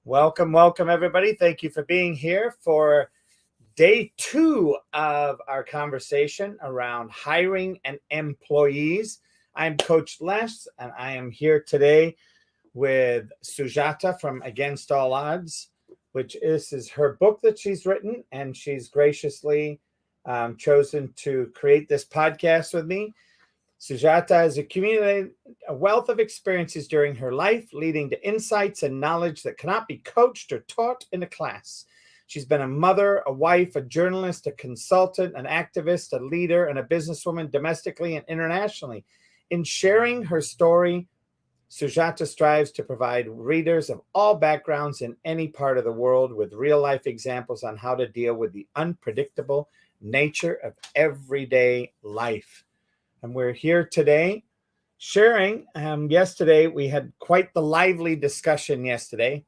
Welcome, welcome, everybody. Thank you for being here for day 2 of our conversation around hiring and employees. I'm Coach Les, and I am here today with SUJATA from Against All Odds, which is her book that she's written, and she's graciously chosen to create this podcast with me. SUJATA has accumulated a wealth of experiences during her life, leading to insights and knowledge that cannot be coached or taught in a class. She's been a mother, a wife, a journalist, a consultant, an activist, a leader, and a businesswoman domestically and internationally. In sharing her story, SUJATA strives to provide readers of all backgrounds in any part of the world with real-life examples on how to deal with the unpredictable nature of everyday life. And we're here today sharing. Yesterday, we had quite the lively discussion yesterday.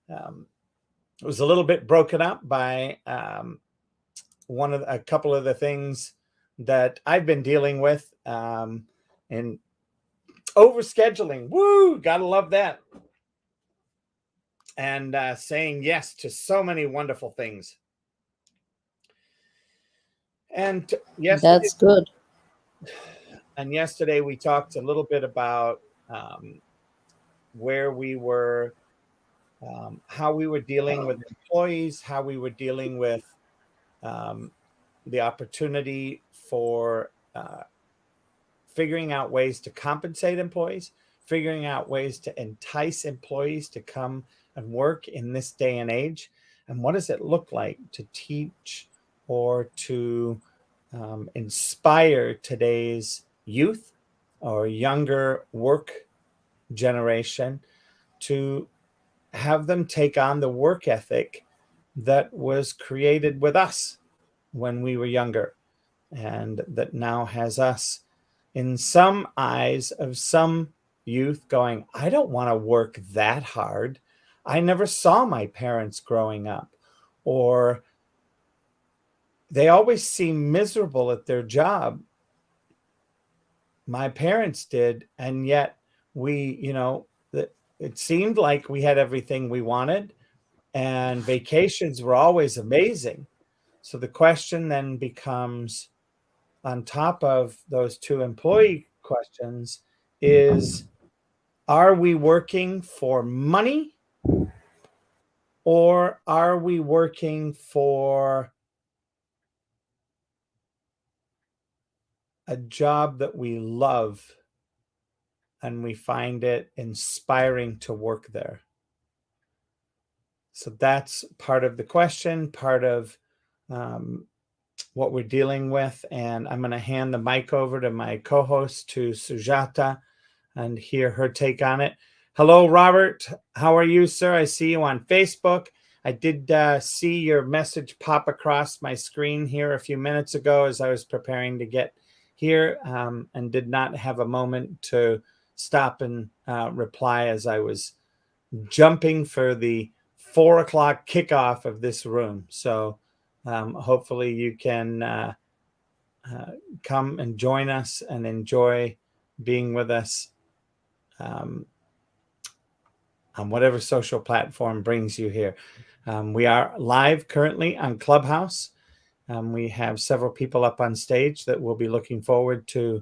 It was a little bit broken up by a couple of the things that I've been dealing with in overscheduling. Woo! Gotta love that. And saying yes to so many wonderful things. And yesterday, That's good. And yesterday we talked a little bit about where we were, how we were dealing with employees, how we were dealing with the opportunity for figuring out ways to compensate employees, figuring out ways to entice employees to come and work in this day and age. And what does it look like to teach or to inspire today's youth or younger work generation to have them take on the work ethic that was created with us when we were younger, and that now has us, in some eyes of some youth, going, I don't want to work that hard. I never saw my parents growing up, or they always seem miserable at their job. My parents did, and yet it seemed like we had everything we wanted, and vacations were always amazing. So the question then becomes, on top of those two employee questions, is, are we working for money, or are we working for a job that we love and we find it inspiring to work there? So that's part of the question, part of what we're dealing with. And I'm going to hand the mic over to my co-host, to SUJATA, and hear her take on it. Hello, Robert. How are you, sir? I see you on Facebook. I did see your message pop across my screen here a few minutes ago as I was preparing to get here, and did not have a moment to stop and reply as I was jumping for the 4:00 kickoff of this room. So hopefully you can come and join us and enjoy being with us on whatever social platform brings you here. We are live currently on Clubhouse. We have several people up on stage that we'll be looking forward to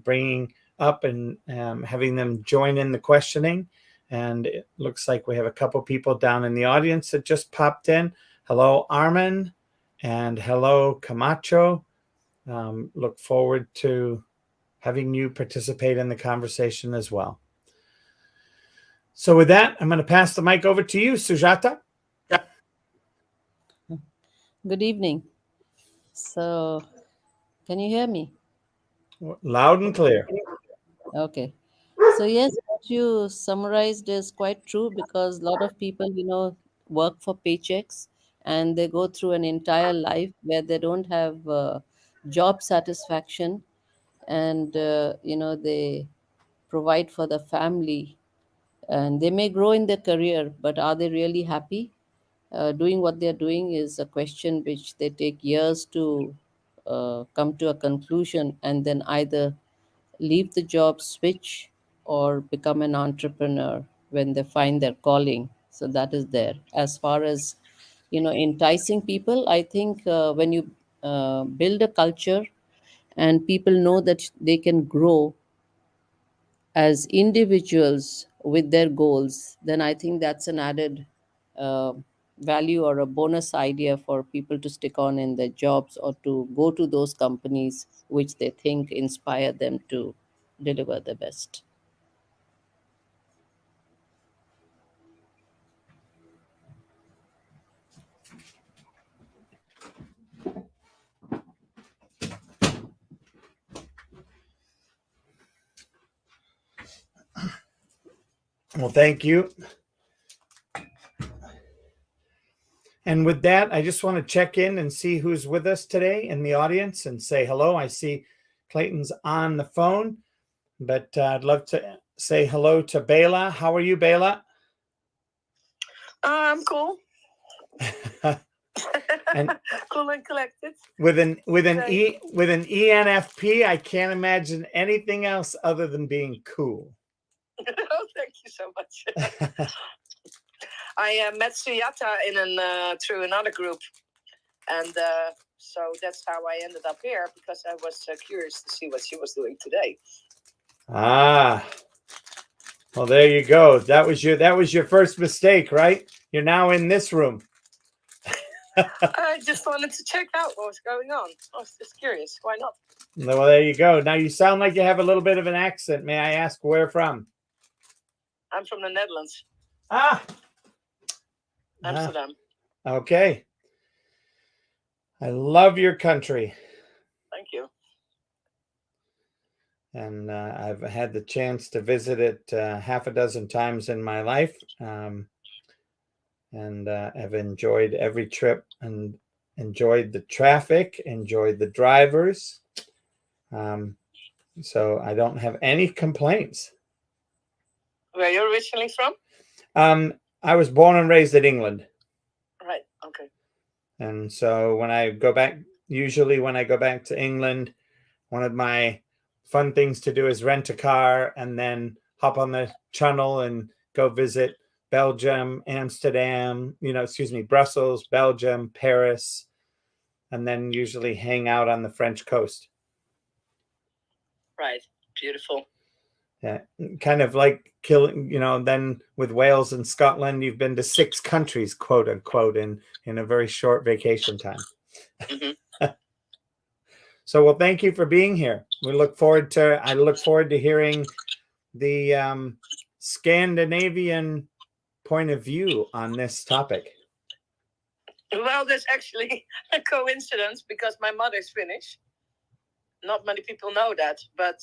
bringing up and having them join in the questioning. And it looks like we have a couple people down in the audience that just popped in. Hello, Armin, and hello, Camacho. Look forward to having you participate in the conversation as well. So with that, I'm going to pass the mic over to you, SUJATA. Good evening. So, can you hear me? Loud and clear. Okay. So, yes, what you summarized is quite true, because a lot of people, work for paychecks, and they go through an entire life where they don't have job satisfaction, and, they provide for the family, and they may grow in their career, but are they really happy? Doing what they're doing is a question which they take years to come to a conclusion, and then either leave the job, switch, or become an entrepreneur when they find their calling. So that is there. As far as enticing people, I think when you build a culture and people know that they can grow as individuals with their goals, then I think that's an added uh, value or a bonus idea for people to stick on in their jobs or to go to those companies which they think inspire them to deliver the best. Well, thank you. And with that, I just want to check in and see who's with us today in the audience and say hello. I see Clayton's on the phone, but I'd love to say hello to Bela. How are you, Bela? I'm cool. And cool and collected. with an ENFP, I can't imagine anything else other than being cool. Oh, thank you so much. I met SUJATA through another group, and so that's how I ended up here, because I was curious to see what she was doing today. Ah, well, there you go. That was your first mistake, right? You're now in this room. I just wanted to check out what was going on. I was just curious. Why not? Well, there you go. Now you sound like you have a little bit of an accent. May I ask where from? I'm from the Netherlands. Amsterdam. Okay. I love your country. Thank you. And I've had the chance to visit it half a dozen times in my life. And I've enjoyed every trip and enjoyed the traffic, enjoyed the drivers. So I don't have any complaints. Where are you originally from? I was born and raised in England. Right. Okay. And so when I go back to England, one of my fun things to do is rent a car and then hop on the channel and go visit Belgium, Amsterdam, Brussels, Belgium, Paris, and then usually hang out on the French coast. Right. Beautiful. Yeah, kind of like then with Wales and Scotland, you've been to 6 countries, quote unquote, in a very short vacation time. Mm-hmm. So, well, thank you for being here. I look forward to hearing the Scandinavian point of view on this topic. Well, there's actually a coincidence, because my mother's Finnish. Not many people know that, but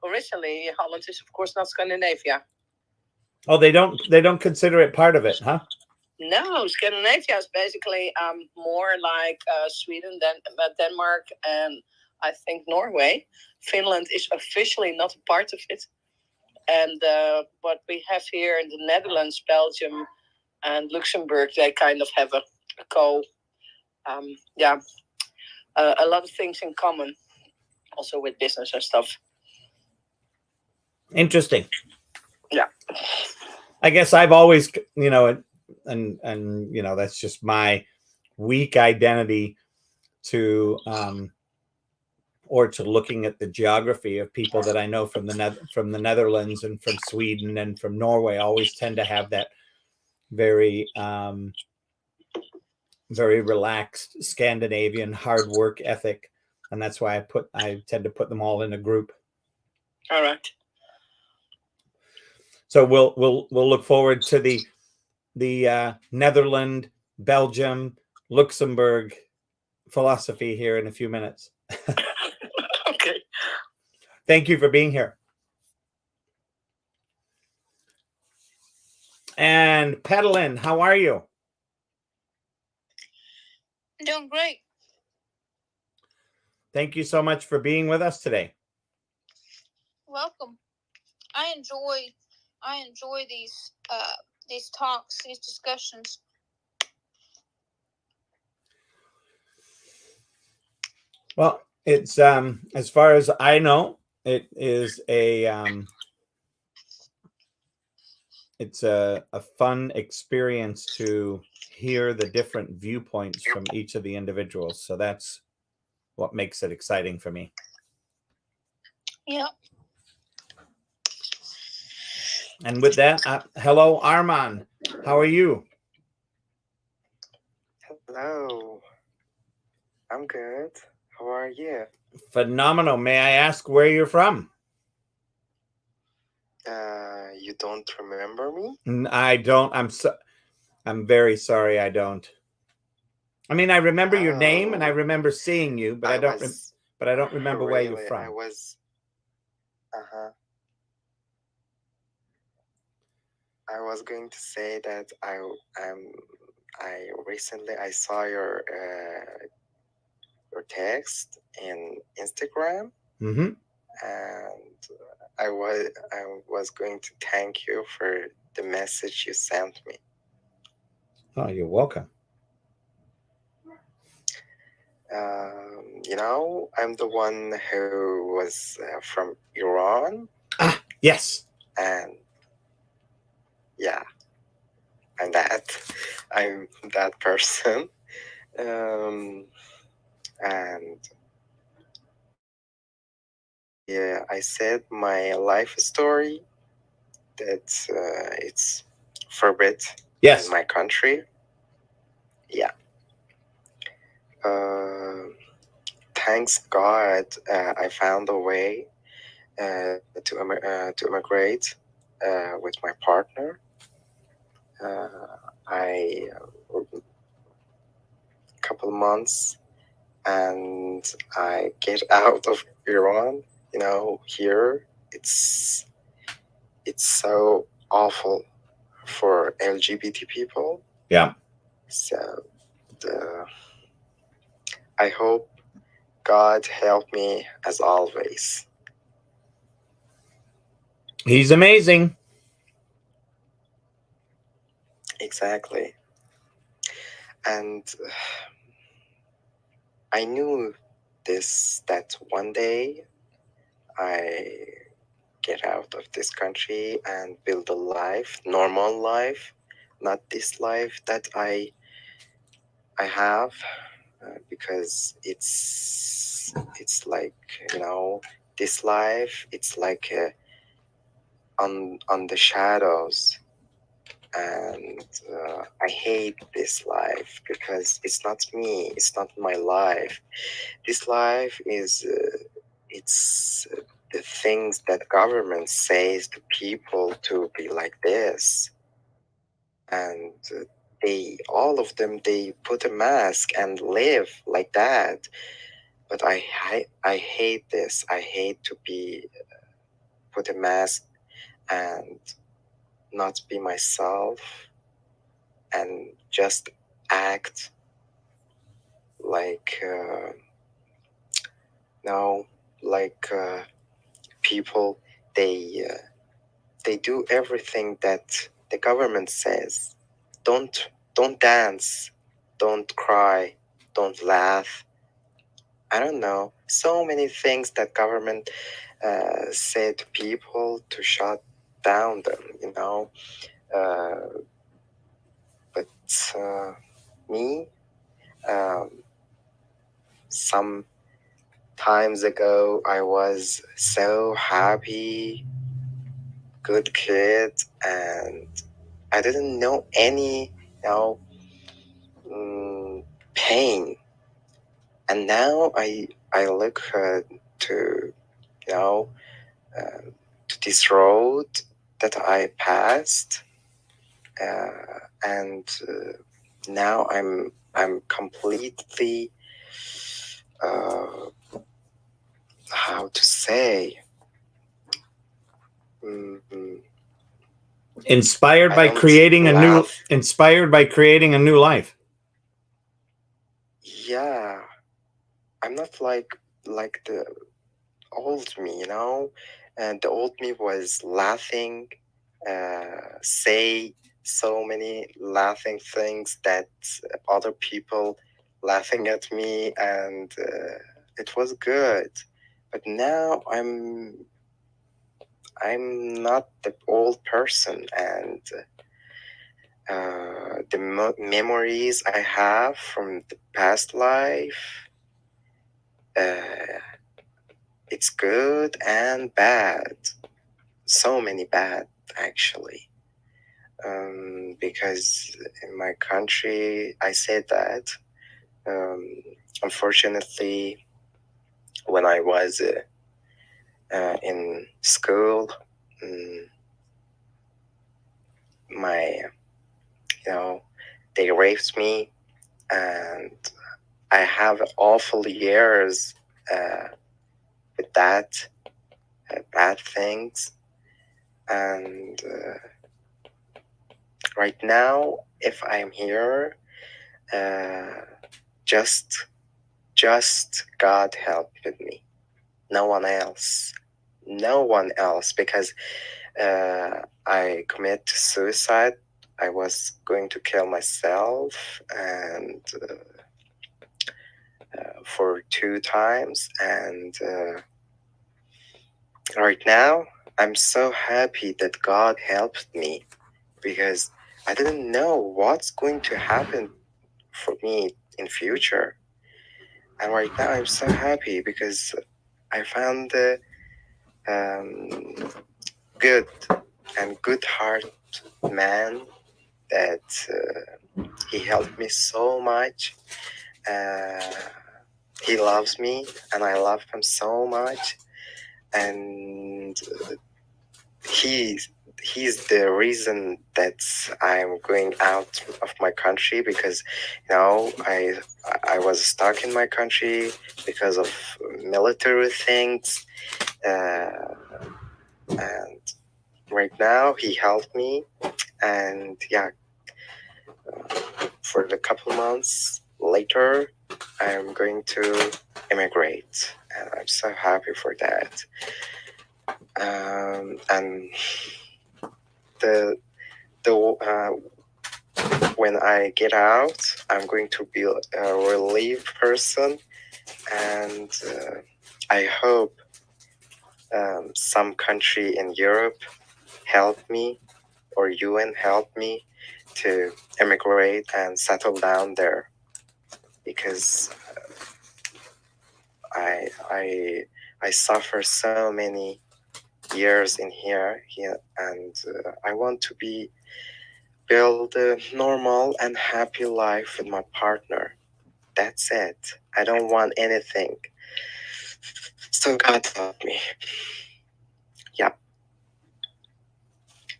originally Holland is, of course, not Scandinavia. Oh, they don't consider it part of it, huh? No, Scandinavia is basically more like Sweden, Denmark, and I think Norway. Finland is officially not a part of it. And what we have here in the Netherlands, Belgium, and Luxembourg, they kind of have a lot of things in common, also with business and stuff. Interesting. Yeah. I guess I've always, and that's just my weak identity to looking at the geography of people that I know from the Netherlands and from Sweden and from Norway. I always tend to have that very very relaxed Scandinavian hard work ethic, and that's why I tend to put them all in a group. All right. So we'll look forward to the Netherlands, Belgium, Luxembourg philosophy here in a few minutes. Okay. Thank you for being here. And Petalin, how are you? Doing great. Thank you so much for being with us today. Welcome. I enjoy these talks, these discussions. Well, it's as far as I know, it is a it's a fun experience to hear the different viewpoints from each of the individuals. So that's what makes it exciting for me. Yeah. And with that, hello, Arman. How are you? Hello, I'm good. How are you? Phenomenal. May I ask where you're from? You don't remember me? I don't. I'm very sorry. I don't. I mean, I remember your name and I Oh, remember seeing you, but I don't. But I don't remember where you're really, from. uh-huh. I was going to say that I recently I saw your text in Instagram, Mm-hmm. and I was going to thank you for the message you sent me. Oh, you're welcome. I'm the one who was from Iran, Ah, yes. and yeah, I'm that person. Um, and I said my life story that it's forbid Yes. in my country. Yeah. Uh, Thanks God, I found a way to immigrate with my partner. I couple months and I get out of Iran. Here it's so awful for LGBT people. Yeah. So I hope God help me as always. He's amazing. Exactly. And I knew that one day I get out of this country and build a life, normal life, not this life that I have, because it's like this life. It's like on the shadows, and I hate this life because it's not me. It's not my life. This life is it's the things that government says to people to be like this, and all of them, they put a mask and live like that. But I hate this. I hate to be put a mask and not be myself and just act like no like people. They do everything that the government says. Don't dance, don't cry, don't laugh. I don't know, so many things that government say to people to shut down them. Uh, but me, um, some times ago, I was so happy, good kid, and I didn't know any, pain. And now I look to you know to this road that I passed, and now I'm completely uh, how to say, mm, Inspired I by don't creating laugh. inspired by creating a new life. Yeah, I'm not like the old me. And the old me was laughing, say so many laughing things that other people laughing at me, and it was good. But now I'm not the old person, and the memories I have from the past life, it's good and bad. So many bad, actually. Because in my country, I said that. Unfortunately, when I was in school, my, they raped me, and I have awful years with that, bad things. And right now, if I'm here, just God helped me. No one else. No one else, because I committed suicide. I was going to kill myself, and for 2 times. And right now, I'm so happy that God helped me, because I didn't know what's going to happen for me in future. And right now, I'm so happy because I found the good and good heart man that he helped me so much. He loves me, and I love him so much. And he's the reason that I'm going out of my country, because I was stuck in my country because of military things, and right now he helped me. And for the couple months later, I'm going to immigrate, and I'm so happy for that. And the when I get out, I'm going to be a relieved person, and I hope some country in Europe help me, or UN help me to immigrate and settle down there, because I suffer so many years in here, and I want to build a normal and happy life with my partner. That's it. I don't want anything. So God help me. Yeah.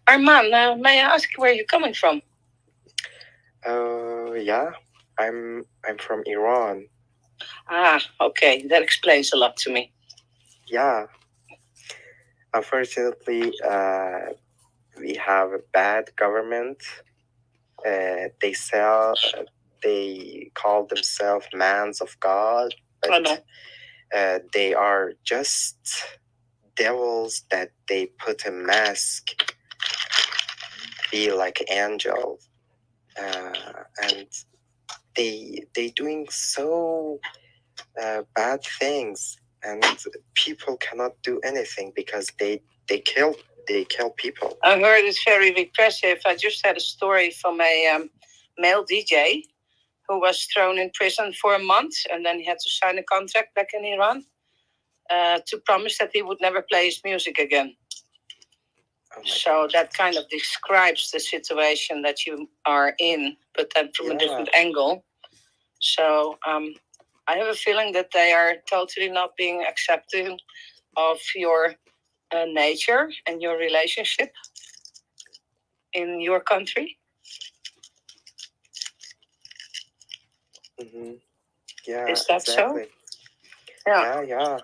Arman, may I ask where you're coming from? Yeah. I'm from Iran. Ah, okay. That explains a lot to me. Yeah. Unfortunately, we have a bad government. They call themselves mans of God, but they are just devils that they put a mask, be like angels, and they doing so bad things, and people cannot do anything because they kill people. I heard it's very repressive. I just had a story from a male DJ who was thrown in prison for a month, and then he had to sign a contract back in Iran to promise that he would never play his music again. So that kind of describes the situation that you are in, but then from a different angle. So I have a feeling that they are totally not being accepting of your nature and your relationship in your country. Mm-hmm. Yeah, is that exactly. So? Yeah.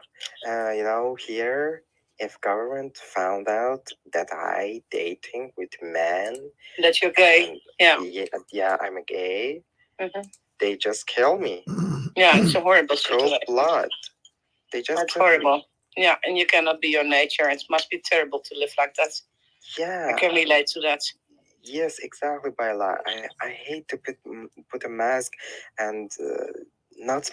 Here, if government found out that I dating with men, that you're gay, yeah, I'm a gay, they just kill me. Yeah, it's a horrible Cold situation. blood. They just That's horrible. Me. Yeah, and you cannot be your nature. It must be terrible to live like that. Yeah, I can relate to that. Yes, exactly, Baila. I hate to put a mask and not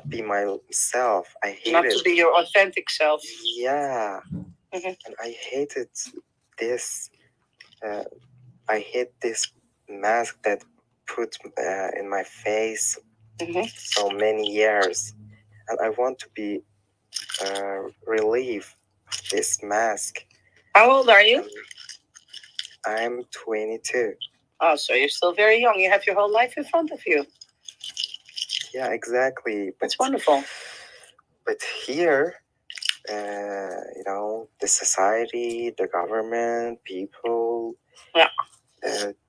be myself. I hate not it. to be your authentic self. Yeah, and I hated this. Uh, I hate this mask that put in my face so many years, and I want to be relieved of this mask. How old are you? I'm 22. Oh, so you're still very young. You have your whole life in front of you. Yeah, exactly. That's wonderful. But here, the society, the government, people,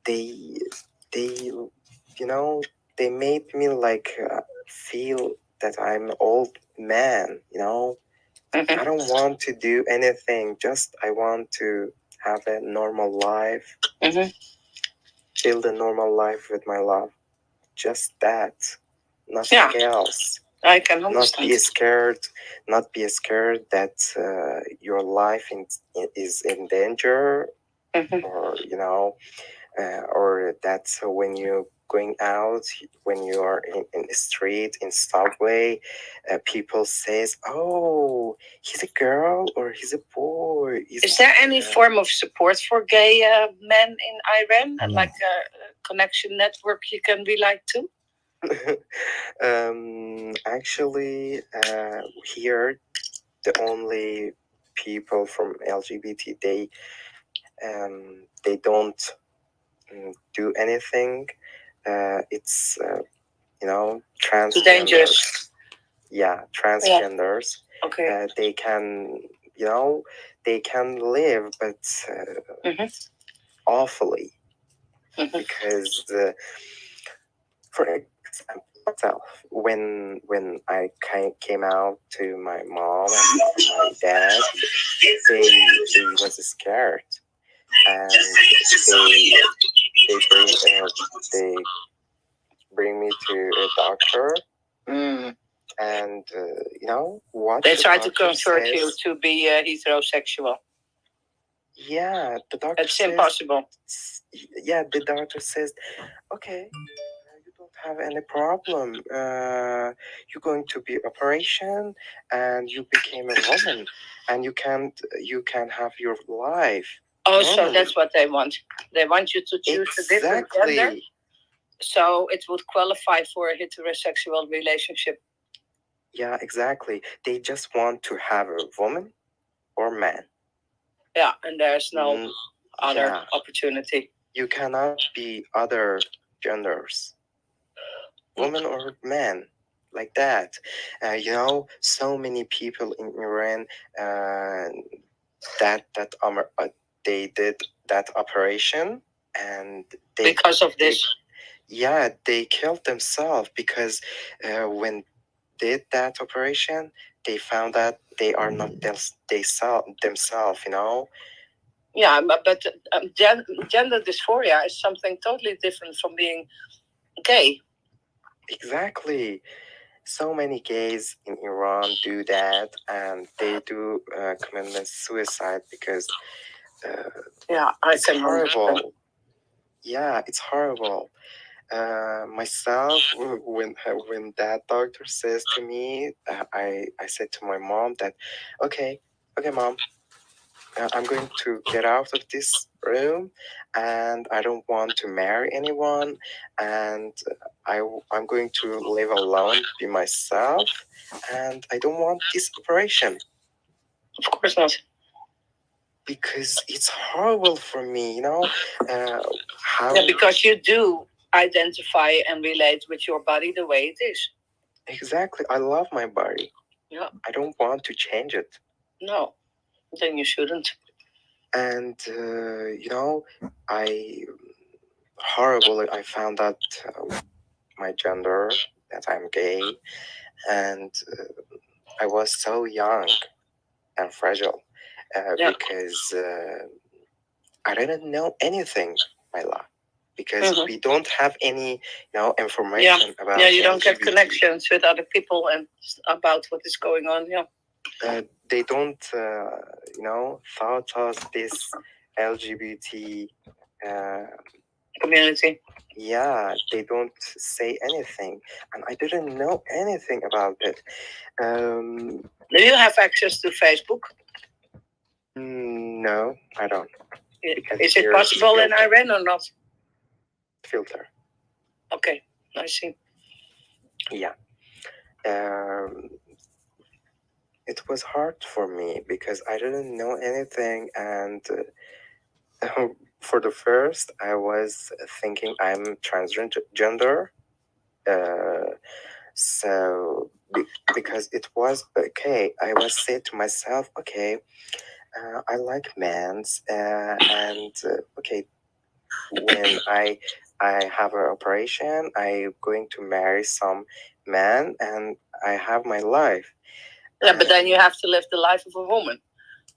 they, they made me like feel that I'm an old man. I don't want to do anything. Just I want to have a normal life, build a normal life with my love. Just that, nothing else. I can understand. Not be scared that your life is in danger, or that when you're going out, when you are in the street, in subway, people says, "Oh, he's a girl or he's a boy." Is there any form of support for gay men in Iran, like a connection network you can relate to? Actually, here the only people from LGBT they don't do anything. It's transgenders. Dangerous. Yeah, transgenders. Yeah. Okay. They can they can live, but awfully, because for example, myself, when I came out to my mom and my dad, they was scared, and they bring me to a doctor, and what they the try to doctor convert says, you to be heterosexual. Yeah, the doctor It's says, impossible. Yeah, the doctor says, okay, you don't have any problem. You're going to be operation, and you became a woman, and you can have your life. Oh, so that's what they want. They want you to choose a different gender. So it would qualify for a heterosexual relationship. Yeah, exactly. They just want to have a woman or man. Yeah, and there's no other opportunity. You cannot be other genders, woman or man, like that. So many people in Iran that they did that operation, and because of this. They killed themselves because when did that operation, they found that they are not themselves. Yeah, but gender dysphoria is something totally different from being gay. Exactly. So many gays in Iran do that, and they do commit suicide because it's horrible. Yeah, it's horrible. Myself, when that doctor says to me, I said to my mom that, okay, mom, I'm going to get out of this room, and I don't want to marry anyone, and I'm going to live alone, be myself, and I don't want this operation. Of course not. Because it's horrible for me, how. Yeah, because you do identify and relate with your body the way it is. Exactly. I love my body. Yeah. I don't want to change it. No, then you shouldn't. And I found out my gender, that I'm gay, and I was so young and fragile because I didn't know anything, my love, because we don't have any information about. Yeah, you don't LGBT. get connections with other people and about what is going on. Yeah. They don't thought of this LGBT community. Yeah, they don't say anything, and I didn't know anything about it. Do you have access to Facebook? No, I don't. Because Is it here possible in filter. Iran or not? Filter. Okay, I see. Yeah. It was hard for me because I didn't know anything, and for the first, I was thinking I'm transgender. So because it was okay, I was saying to myself, okay, I like men's, and okay, when I have an operation, I'm going to marry some man, and I have my life. Yeah, but then you have to live the life of a woman,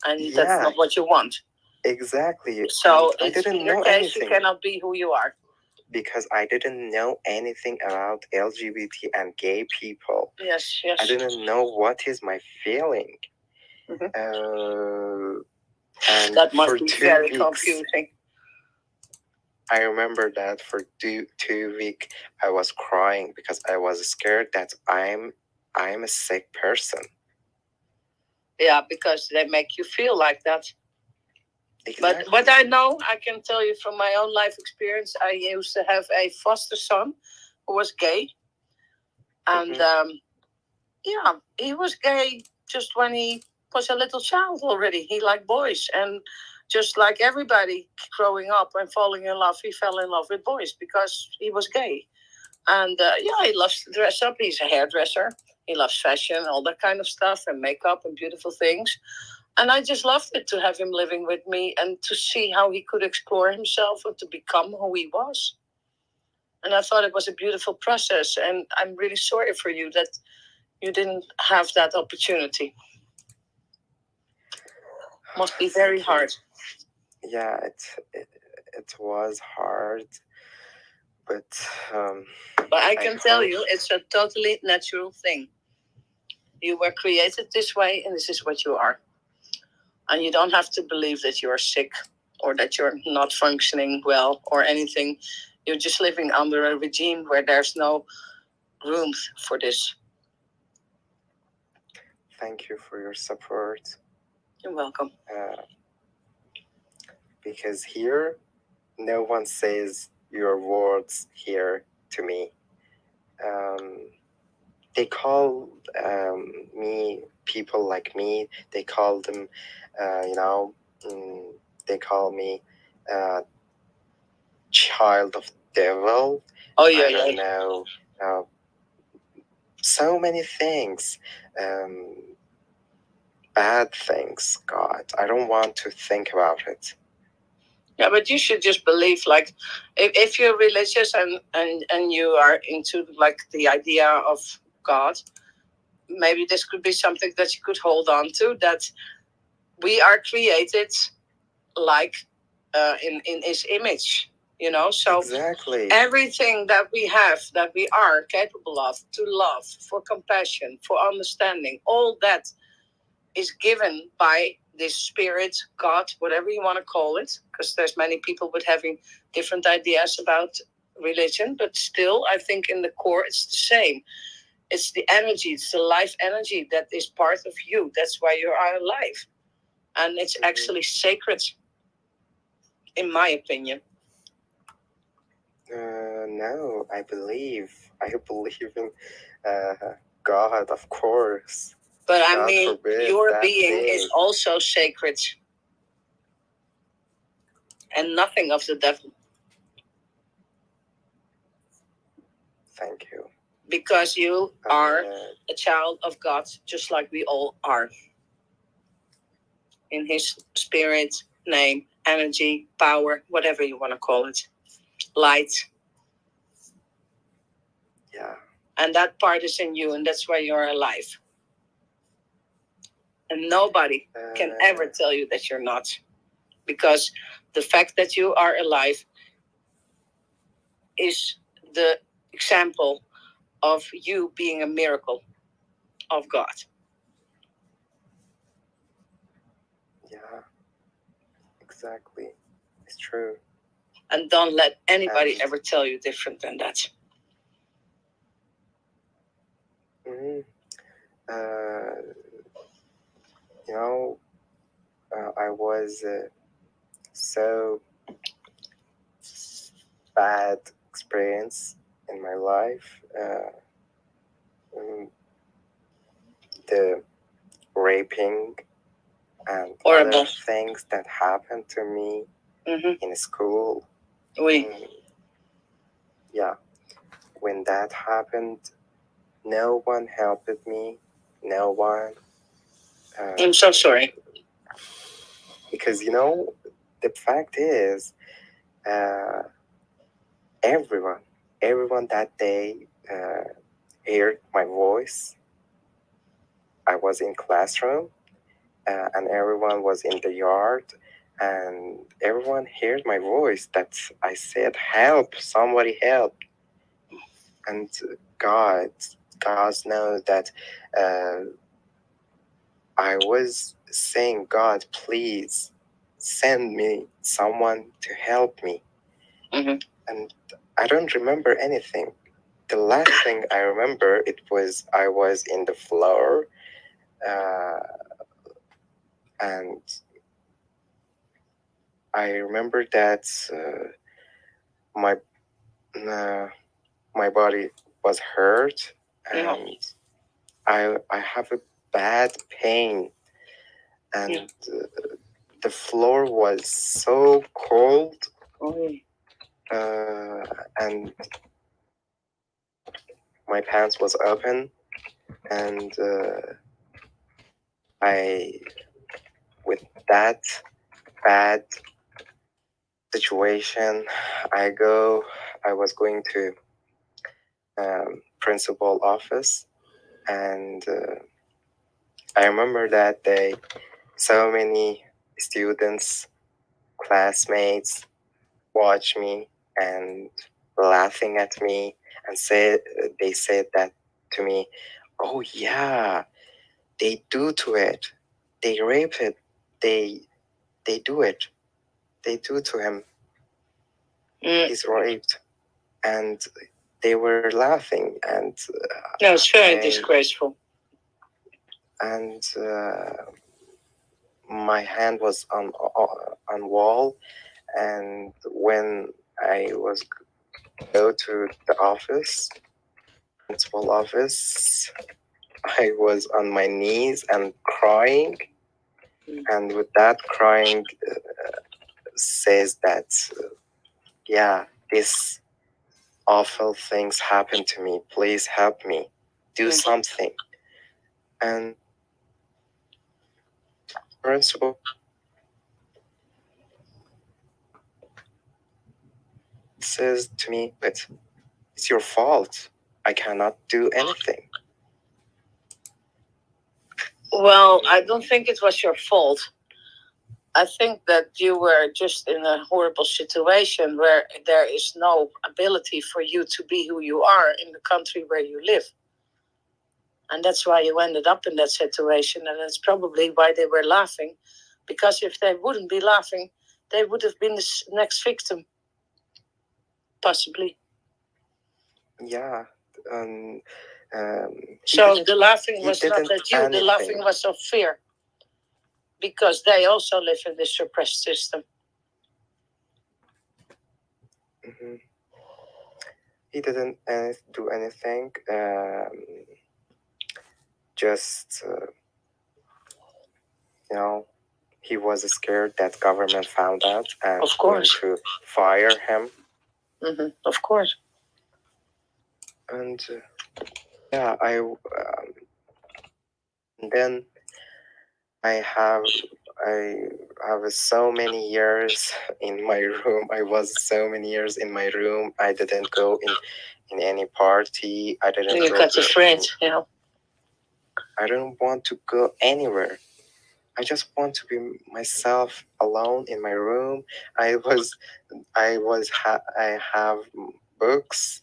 and that's Yeah, not what you want. exactly. So And I it's, didn't in your know case, you anything cannot be who you are. because I didn't know anything about LGBT and gay people. Yes, I yes. didn't know what is my feeling. Mhm. And That must for be 2 very weeks, confusing. I remember that for 2 weeks, I was crying because I was scared that I'm a sick person. Yeah, because they make you feel like that. Exactly. But what I know, I can tell you from my own life experience, I used to have a foster son who was gay. And yeah, he was gay just when he was a little child already. He liked boys. And just like everybody growing up and falling in love, he fell in love with boys because he was gay. And yeah, he loves to dress up. He's a hairdresser. He loves fashion, all that kind of stuff, and makeup and beautiful things. And I just loved it to have him living with me and to see how he could explore himself and to become who he was. And I thought it was a beautiful process. And I'm really sorry for you that you didn't have that opportunity. Must be very hard. Yeah, it was hard, but I can tell you, it's a totally natural thing. You were created this way, and this is what you are. And you don't have to believe that you are sick or that you're not functioning well or anything. You're just living under a regime where there's no room for this. Thank you for your support. You're welcome. Because here, no one says your words here to me. They call me, people like me, they call them, they call me child of devil. Oh, yeah, I don't know. So many things. Bad things, God. I don't want to think about it. Yeah, but you should just believe, like, if you're religious and you are into, like, the idea of God, maybe this could be something that you could hold on to, that we are created like in his image, so exactly everything that we have, that we are capable of, to love, for compassion, for understanding, all that is given by this spirit, God, whatever you want to call it, because there's many people with having different ideas about religion, but still I think in the core it's the same. It's the energy, it's the life energy that is part of you. That's why you are alive. And it's actually sacred, in my opinion. No, I believe in God, of course. But I mean, your being is also sacred. And nothing of the devil. Thank you. Because you are a child of God, just like we all are. In his spirit, name, energy, power, whatever you want to call it. Light. Yeah. And that part is in you, and that's why you're alive. And nobody can ever tell you that you're not. Because the fact that you are alive is the example of you being a miracle of God. Yeah, exactly. It's true. And don't let anybody ever tell you different than that. Mm-hmm. You know, I was so bad experience in my life. Mm, the raping and Horrible. other things that happened to me in school. Oui. Yeah, when that happened, no one helped me. No one. I'm so sorry. Because the fact is, everyone that day heard my voice. I was in classroom, and everyone was in the yard, and everyone heard my voice that I said, "Help! Somebody help!" And God, God knows that I was saying, "God, please send me someone to help me." And I don't remember anything. The last thing I remember, it was I was in the floor, and I remember that my my body was hurt, and I have a bad pain, and the floor was so cold, and my pants was open, and I, with that bad situation, I was going to principal office, and I remember that day so many students, classmates watch me and laughing at me, and they said that to me, "Oh yeah, they do to it, they rape it, they do it, they do to him, he's raped." And they were laughing, and no, it's very disgraceful. And my hand was on wall, and when I was go to the office, principal office, I was on my knees and crying, and with that crying says that yeah, this awful things happened to me, please help me, do something. And principal says to me, but it's your fault, I cannot do anything. Well, I don't think it was your fault. I think that you were just in a horrible situation where there is no ability for you to be who you are in the country where you live. And that's why you ended up in that situation. And that's probably why they were laughing. Because if they wouldn't be laughing, they would have been the next victim. Possibly. Yeah. So the laughing was not at you, the laughing was of fear. Because they also live in this suppressed system. Mm-hmm. He didn't do anything. Just he was scared that government found out and of course going to fire him. Of course. And yeah, then I have so many years in my room. I was so many years in my room. I didn't go in any party. I didn't. You got your friends, I don't want to go anywhere. I just want to be myself alone in my room. I have books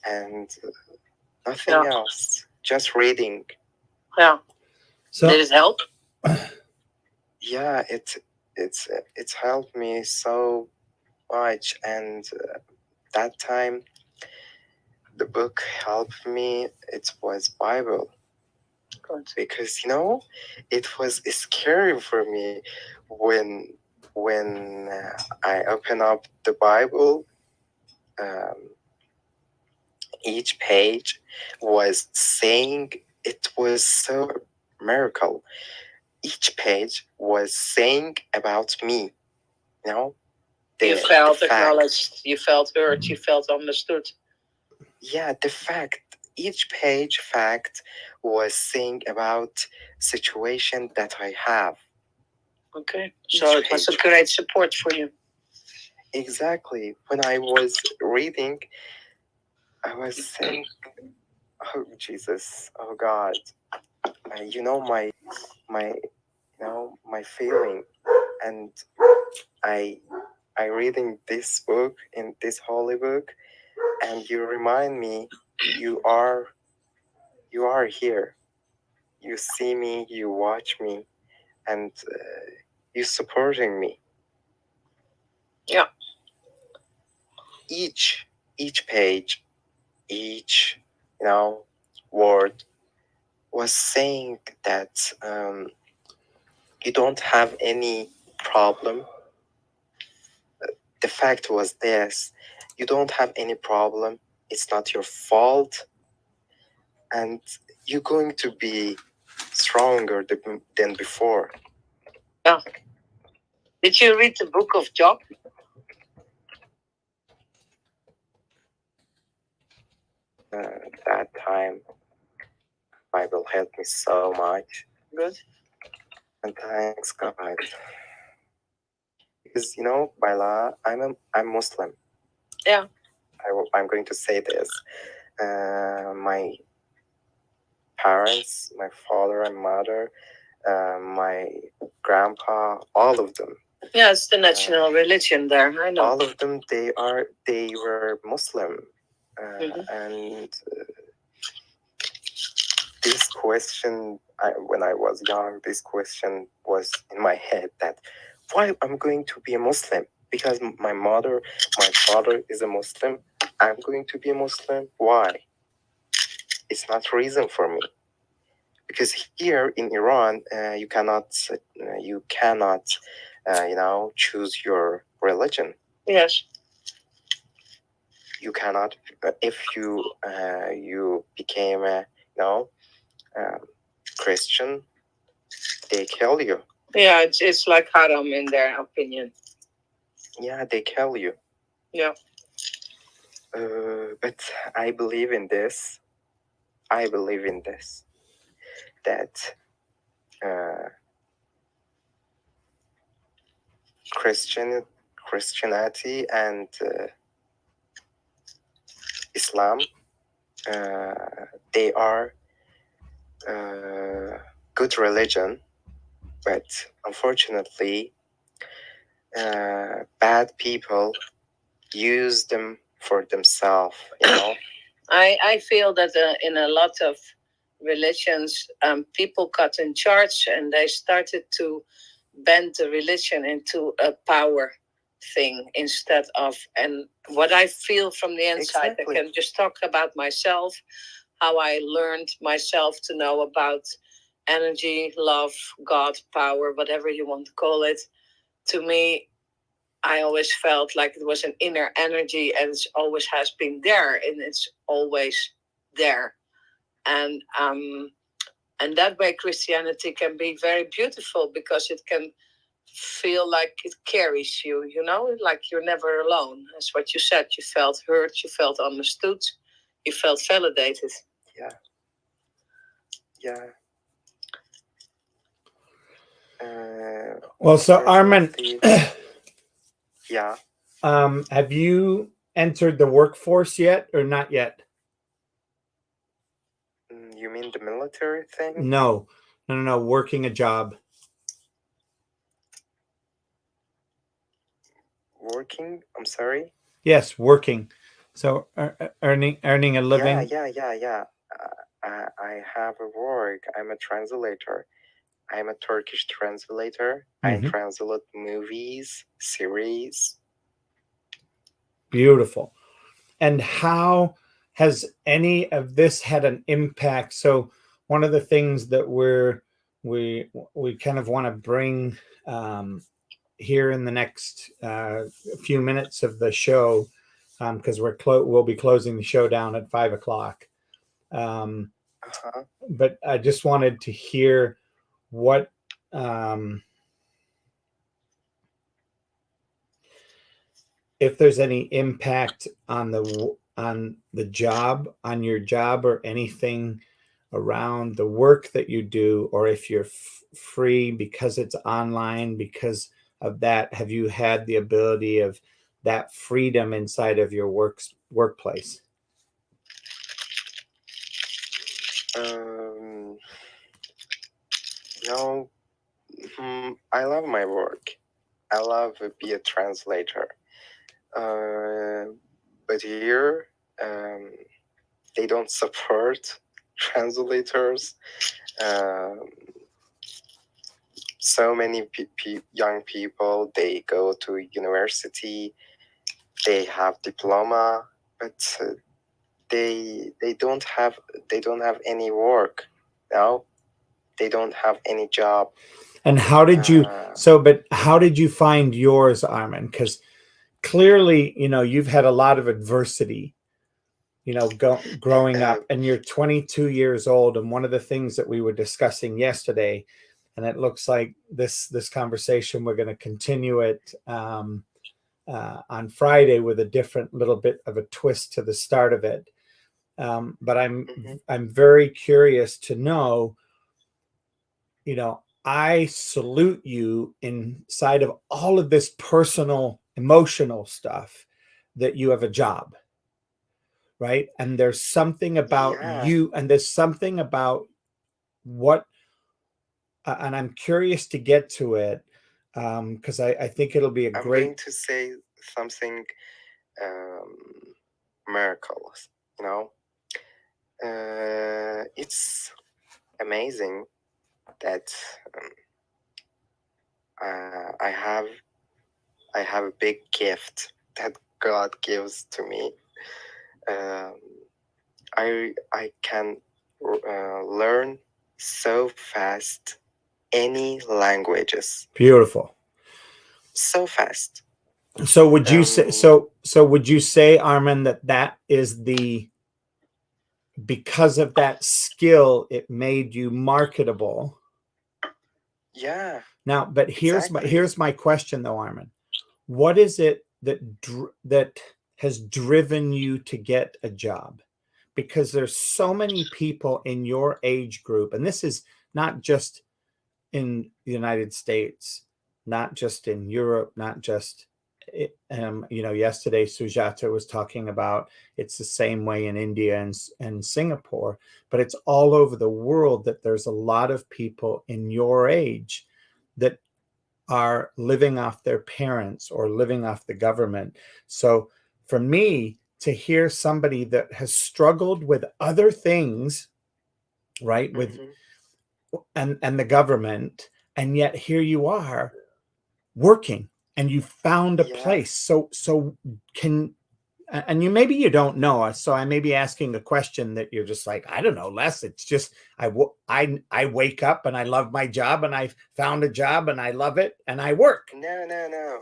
and nothing else. Just reading. Yeah. So did it help? Yeah, it's helped me so much, and that time the book helped me. It was Bible. Good. because it was scary for me when I open up the Bible. Um, each page was saying, it was so miracle. Each page was saying about me. You know, You the felt fact. acknowledged, you felt heard, you felt understood. Yeah, the fact. Each page fact was saying about situation that I have. Okay, so it was a great support for you. Exactly. When I was reading, I was saying, "Oh Jesus, oh God, my my feeling," and I I reading this book in this holy book, and you remind me, you are you are here. You see me, you watch me, and you supporting me. Yeah. Each page, each word was saying that you don't have any problem. The fact was this: you don't have any problem. It's not your fault, and you're going to be stronger than before. Yeah. Did you read the book of Job? That time, Bible helped me so much. Good. And thanks God. Because Baila, I'm Muslim. Yeah. I'm going to say this. My parents, my father and mother, my grandpa, all of them. Yeah, it's the national religion there. I know. All of them, they were Muslim, and this question, when I was young, this question was in my head, that why I'm going to be a Muslim, because my mother, my father is a Muslim. I'm going to be a Muslim. Why? It's not reason for me, because here in Iran, you cannot choose your religion. Yes. You cannot, if you became a Christian, they kill you. Yeah, it's like haram in their opinion. Yeah, they kill you. Yeah. But I believe in this. I believe in this. That Christianity and Islam, they are good religion, but unfortunately, bad people use them for themselves. I feel that in a lot of religions, people got in charge and they started to bend the religion into a power thing instead of, and what I feel from the inside, exactly. I can just talk about myself, how I learned myself to know about energy, love, God, power, whatever you want to call it. To me, I always felt like it was an inner energy, and it always has been there, and it's always there. And that way Christianity can be very beautiful, because it can feel like it carries you, like you're never alone. That's what you said. You felt heard, you felt understood, you felt validated. Yeah. Well, so Armin, yeah. Have you entered the workforce yet, or not yet? You mean the military thing? No. Working a job. Working? I'm sorry? Yes, working. So earning a living. Yeah. I have a work. I'm a translator. I'm a Turkish translator. I translate movies, series. Beautiful. And how has any of this had an impact? So one of the things that we kind of want to bring here in the next few minutes of the show, because we'll be closing the show down at 5 o'clock. But I just wanted to hear what if there's any impact on the job, on your job, or anything around the work that you do, or if you're free because it's online. Because of that, have you had the ability of that freedom inside of your workplace? No, I love my work. I love to be a translator. But here, they don't support translators. So many young people, they go to university, they have diploma, but they don't have any work. No, they don't have any job. And how did you but how did you find yours, Armin? Because clearly, you've had a lot of adversity, growing up, and you're 22 years old. And one of the things that we were discussing yesterday, and it looks like this conversation, we're going to continue it on Friday with a different little bit of a twist to the start of it. But I'm very curious to know, I salute you inside of all of this personal, emotional stuff, that you have a job, right? And there's something about you, and there's something about what, and I'm curious to get to it, because I think it'll be I'm going to say something miracles, it's amazing that I have a big gift that God gives to me. I can learn so fast any languages. Beautiful. So fast. So would you say would you say, Armin, that is because of that skill, it made you marketable? Yeah. Now, but here's my question though, Armin. What is it that has driven you to get a job? Because there's so many people in your age group, and this is not just in the United States, not just in Europe, not just yesterday Sujata was talking about it's the same way in India and Singapore, but it's all over the world, that there's a lot of people in your age that are living off their parents or living off the government. So for me to hear somebody that has struggled with other things, right, with and the government, and yet here you are working, and you found a place. So can, and maybe you don't know, so I may be asking a question that you're just like, I don't know, Les. It's just I wake up and I love my job, and I found a job and I love it and I work. No.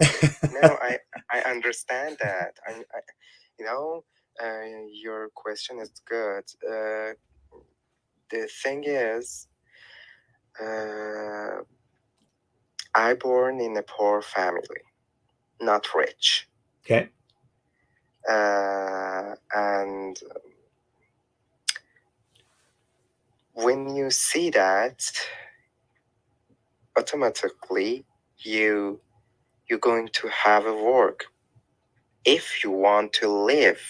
I understand that. Your question is good. The thing is, I born in a poor family, not rich. Okay. And when you see that, automatically you're going to have a work if you want to live.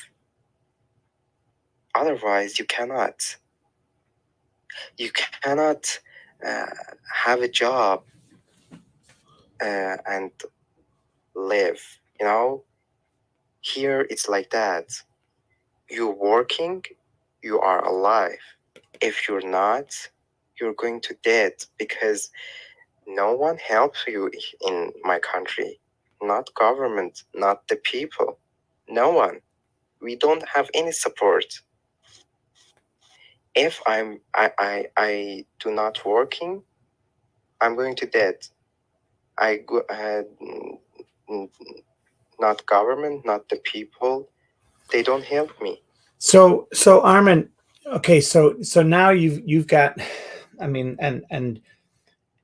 Otherwise, you cannot. You cannot have a job and live. Here it's like that. You're working, you are alive. If you're not, you're going to dead, because no one helps you in my country. Not government, not the people. No one. We don't have any support. If I do not working, I'm going to dead. I go mm, not government, not the people. They don't help me. So Armin, okay, so now you've got, I mean, and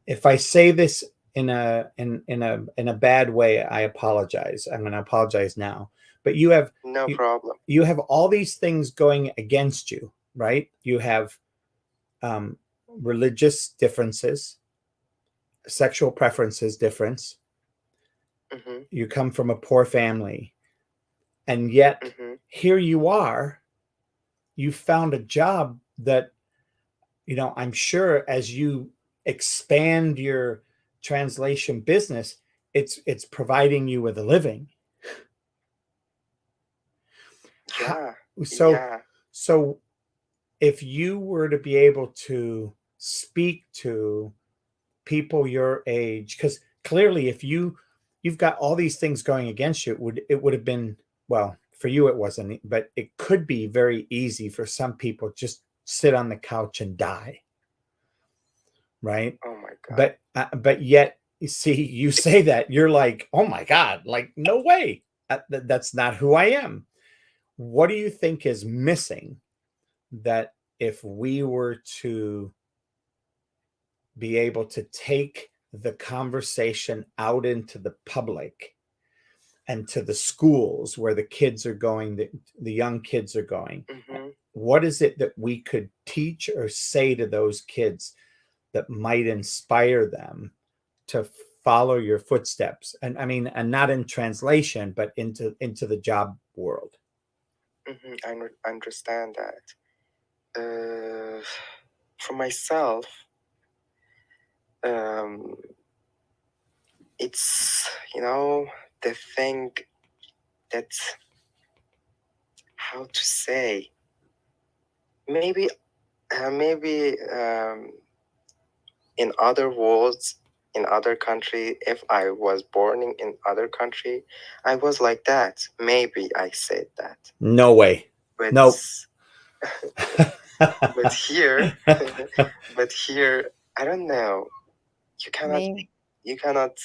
if I say this in a bad way, I apologize. I'm going to apologize now. But No you, problem. you have all these things going against you, right? You have um, religious differences, sexual preferences difference. Mm-hmm. You come from a poor family, and yet Mm-hmm. here you are. You found a job that, I'm sure as you expand your translation business, it's providing you with a living. Yeah. So Yeah. so if you were to be able to speak to people your age, because clearly if you've got all these things going against you, it would have been, well, for you it wasn't, but it could be very easy for some people just sit on the couch and die, right? Oh my God. But yet you see, you say that you're like, oh my God, like no way. That's not who I am. What do you think is missing that if we were to be able to take the conversation out into the public and to the schools where the kids are going, the young kids are going, Mm-hmm. what is it that we could teach or say to those kids that might inspire them to follow your footsteps? And I mean, and not in translation, but into the job world. Mm-hmm. I understand that. For myself, um, it's the thing that, how to say, maybe in other worlds, in other country, if I was born in other country, I was like that. Maybe I said that. No way. But No. but here but here, I don't know. You cannot May you cannot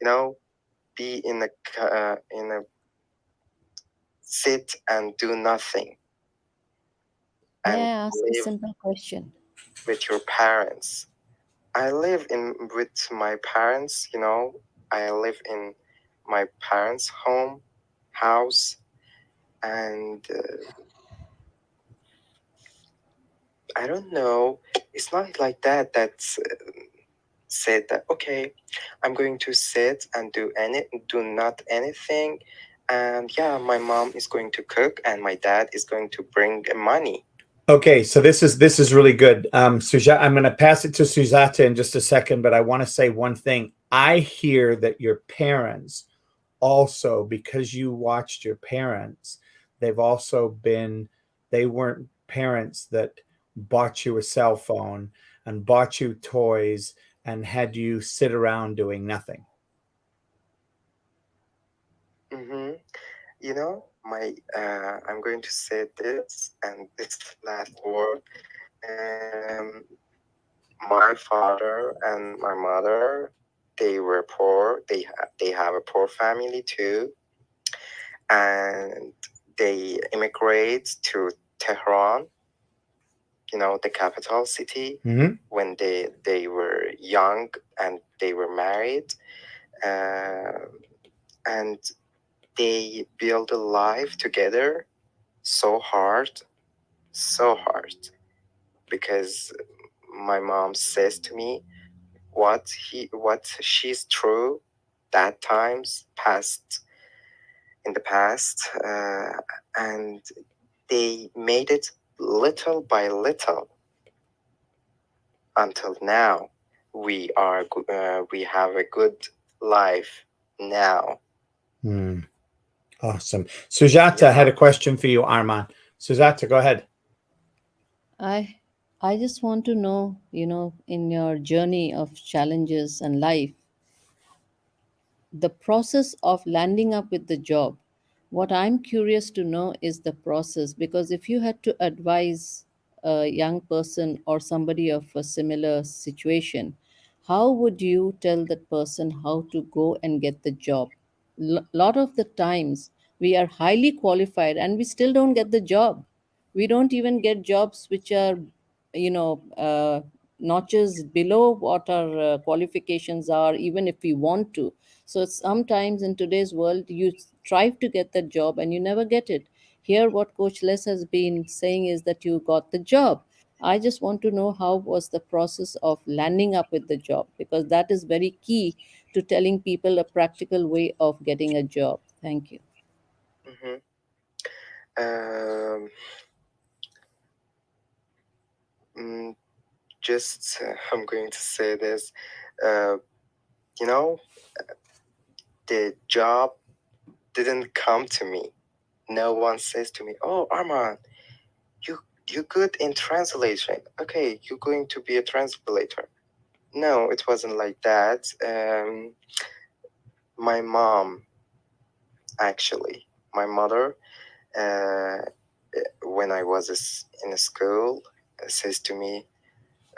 you know be in a sit and do nothing may and I ask a live simple question? with your parents. I live in with my parents. I live in my parents' house, and I don't know. It's not like that. That's said that, okay, I'm going to sit and do not anything, and yeah, my mom is going to cook and my dad is going to bring money. Okay, so this is really good. Sujata, I'm going to pass it to Sujata in just a second, but I want to say one thing. I hear that your parents also, because you watched your parents, they've also been, they weren't parents that bought you a cell phone and bought you toys and had you sit around doing nothing. Mm-hmm. My I'm going to say this and this last word. Um, my father and my mother, they were poor. They have a poor family too, and they immigrate to Tehran, the capital city, Mm-hmm. when they were young and they were married, uh, and they build a life together so hard, because my mom says to me what she's through that times past in the past, and they made it little by little until now. We have a good life now. Awesome. Sujata had a question for you, Arman. Sujata, go ahead. I I just want to know, in your journey of challenges and life, the process of landing up with the job. What I'm curious to know is the process, because if you had to advise a young person or somebody of a similar situation, how would you tell that person how to go and get the job? Lot of the times we are highly qualified and we still don't get the job. We don't even get jobs which are, you know, notches below what our qualifications are, even if we want to. So sometimes in today's world, you strive to get that job and you never get it. Here, what Coach Les has been saying is that you got the job. I just want to know how was the process of landing up with the job, because that is very key to telling people a practical way of getting a job. Thank you. Mm-hmm. Um, mm, just I'm going to say this. Uh, you know, the job didn't come to me. No one says to me, "Oh, Arman, you you good in translation. Okay, you're going to be a translator." No, it wasn't like that. My mom, actually, my mother, uh, when I was in a school, says to me,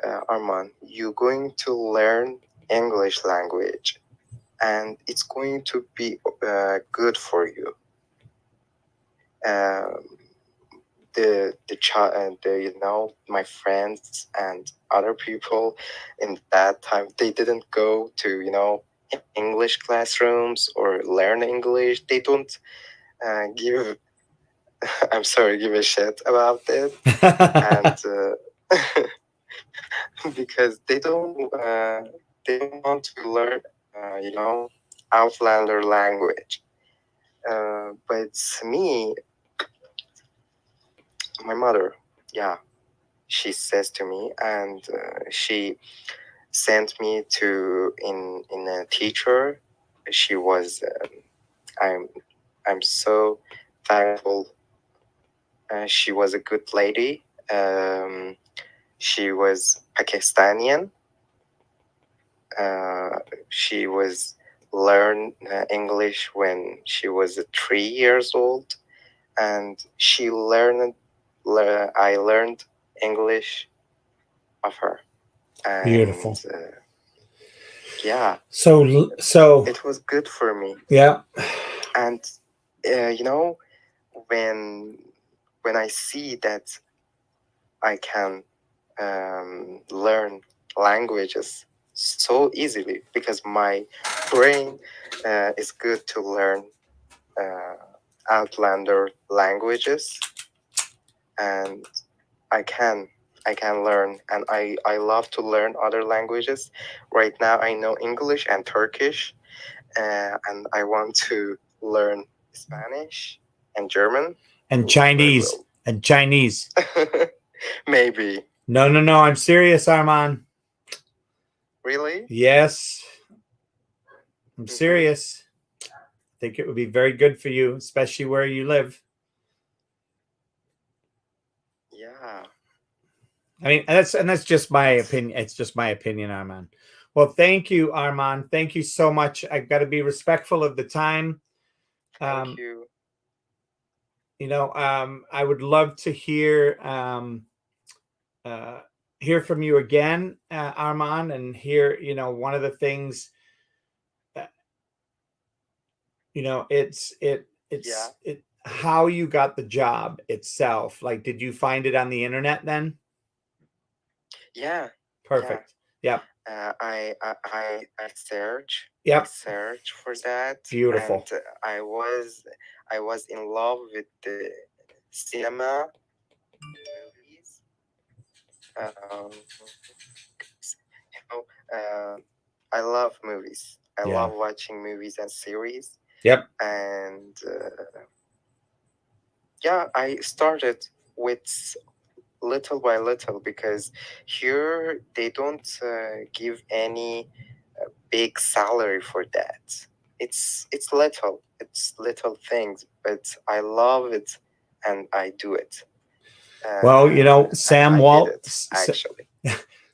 Arman, you're going to learn English language, and it's going to be good for you. Um, the child and my friends and other people in that time, they didn't go to English classrooms or learn English. They don't give I'm sorry, give a shit about it. And because they don't want to learn outlander language. But me, my mother, yeah, she says to me, and she sent me to in a teacher. She was I'm so thankful. She was a good lady. She was Pakistani. She was learned English when she was 3 years old, and I learned English of her. And, beautiful. Yeah. So it was good for me. Yeah. And when I see that I can learn languages so easily, because my brain is good to learn outlander languages, and I can learn, and I love to learn other languages. Right now I know English and Turkish, and I want to learn Spanish and German and Chinese and Chinese. Maybe. No, I'm serious, Arman. Really? Yes, I'm serious. I think it would be very good for you, especially where you live. Yeah. I mean, that's just my opinion. It's just my opinion, Arman. Well, thank you, Arman. Thank you so much. I've got to be respectful of the time. Thank you. I would love to hear from you again, Arman, and hear, one of the things, it's how you got the job itself. Like, did you find it on the internet then? Yeah. Perfect. Yeah. I search. Yep. I search for that. Beautiful. And I was in love with the cinema movies. I love movies. I love watching movies and series. Yep. And I started with little by little, because here they don't give any big salary for that. It's little things, but I love it and I do it. Well, Sam Walton, actually.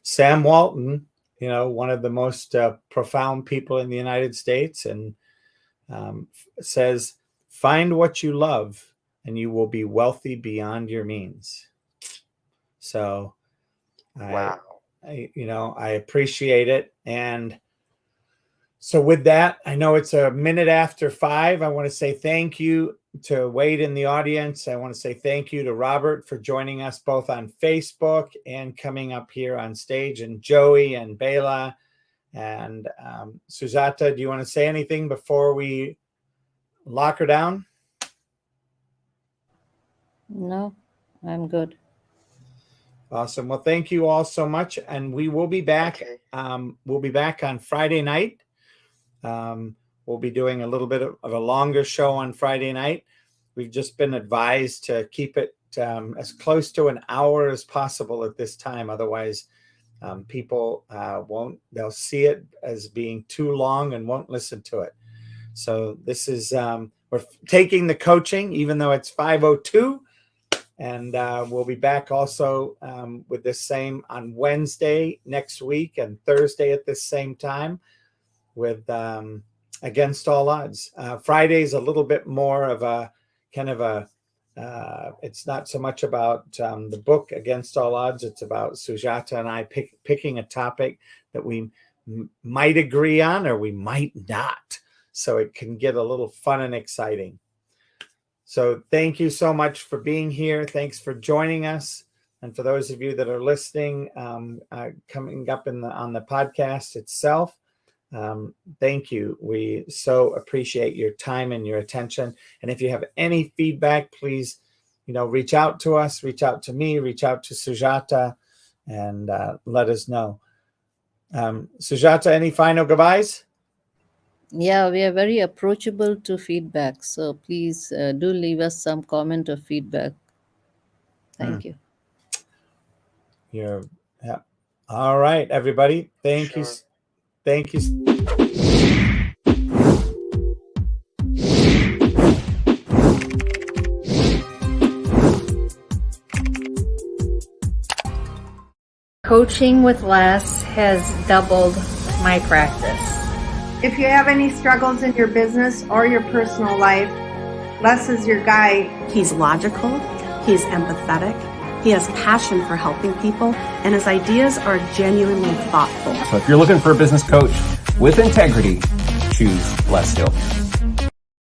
Sam Walton, one of the most profound people in the United States, and says, "Find what you love, and you will be wealthy beyond your means." So Wow. I appreciate it. And so with that, I know it's a minute after 5. I want to say thank you to Wade in the audience. I want to say thank you to Robert for joining us both on Facebook and coming up here on stage, and Joey and Bela and Sujata. Do you want to say anything before we lock her down? No, I'm good. Awesome. Well, thank you all so much. And we will be back. Okay. We'll be back on Friday night. We'll be doing a little bit of a longer show on Friday night. We've just been advised to keep it as close to an hour as possible at this time. Otherwise, people they'll see it as being too long and won't listen to it. So this is, we're taking the coaching, even though it's 5:02. And we'll be back also with the same on Wednesday next week and Thursday at this same time with Against All Odds. Friday's a little bit more of a kind of a, it's not so much about the book Against All Odds. It's about Sujata and I picking a topic that we might agree on or we might not. So it can get a little fun and exciting. So thank you so much for being here. Thanks for joining us. And for those of you that are listening, coming up on the podcast itself, thank you. We so appreciate your time and your attention. And if you have any feedback, please, reach out to us, reach out to me, reach out to Sujata, and let us know. Sujata, any final goodbyes? Yeah, we are very approachable to feedback. So please do leave us some comment or feedback. Thank you. Yeah. All right, everybody. Thank you. Thank you. Coaching with Les has doubled my practice. If you have any struggles in your business or your personal life, Les is your guy. He's logical, he's empathetic, he has passion for helping people, and his ideas are genuinely thoughtful. So if you're looking for a business coach with integrity, choose Les Hill.